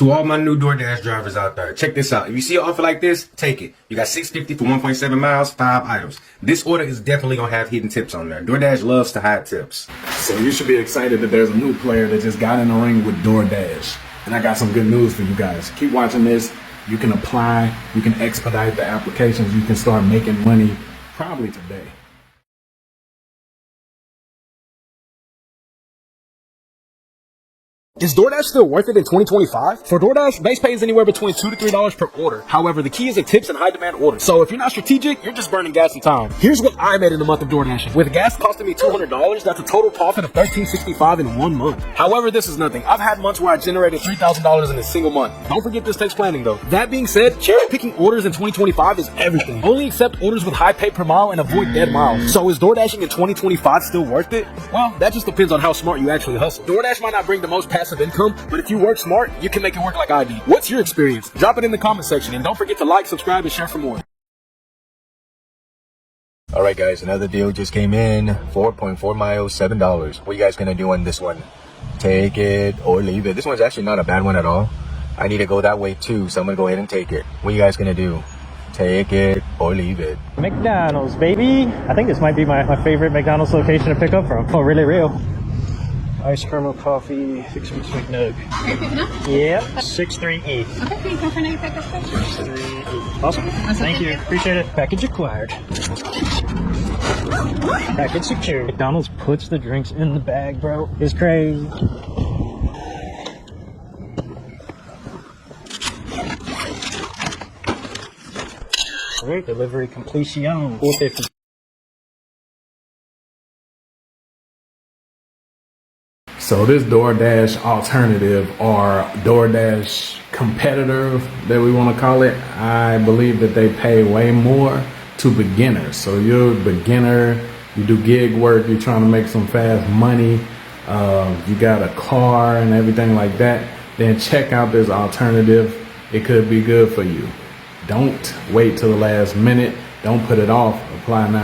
To all my new DoorDash drivers out there, check this out. If you see an offer like this, take it. You got $6.50 for 1.7 miles, 5 items. This order is definitely going to have hidden tips on there. DoorDash loves to hide tips. So you should be excited that there's a new player that just got in the ring with DoorDash. And I got some good news for you guys. Keep watching this. You can apply. You can expedite the applications. You can start making money probably today. Is DoorDash still worth it in 2025? For DoorDash, base pay is anywhere between $2 to $3 per order. However, the key is in tips and high demand orders. So if you're not strategic, you're just burning gas and time. Here's what I made in the month of DoorDashing. With gas costing me $200, that's a total profit of $1,365 in 1 month. However, this is nothing. I've had months where I generated $3,000 in a single month. Don't forget this takes planning though. That being said, cherry picking orders in 2025 is everything. Only accept orders with high pay per mile and avoid dead miles. So is DoorDashing in 2025 still worth it? Well, that just depends on how smart you actually hustle. DoorDash might not bring the most passive income, but if you work smart, you can make it work like I do. What's your experience? Drop it in the comment section, and don't forget to like, subscribe, and share for more. All right, guys, another deal just came in. 4.4 miles, $7. What are you guys gonna do on this one? Take it or leave it. This one's actually not a bad one at all. I need to go that way too, so I'm gonna go ahead and take it. What are you guys gonna do? Take it or leave it. McDonald's, baby. I think this might be my favorite McDonald's location to pick up from. Oh, really real. Ice caramel coffee, 6-piece McNug. Are you picking up? Yep, 63E. Okay, can you confirm your pickup, please? 63E. Awesome. Thank you. Appreciate it. Package acquired. Package secured. McDonald's puts the drinks in the bag, bro. It's crazy. Alright, delivery completion. 450. So this DoorDash alternative or DoorDash competitor that we want to call it, I believe that they pay way more to beginners. So you're a beginner, you do gig work, you're trying to make some fast money, you got a car and everything like that, then check out this alternative. It could be good for you. Don't wait till the last minute. Don't put it off. Apply now.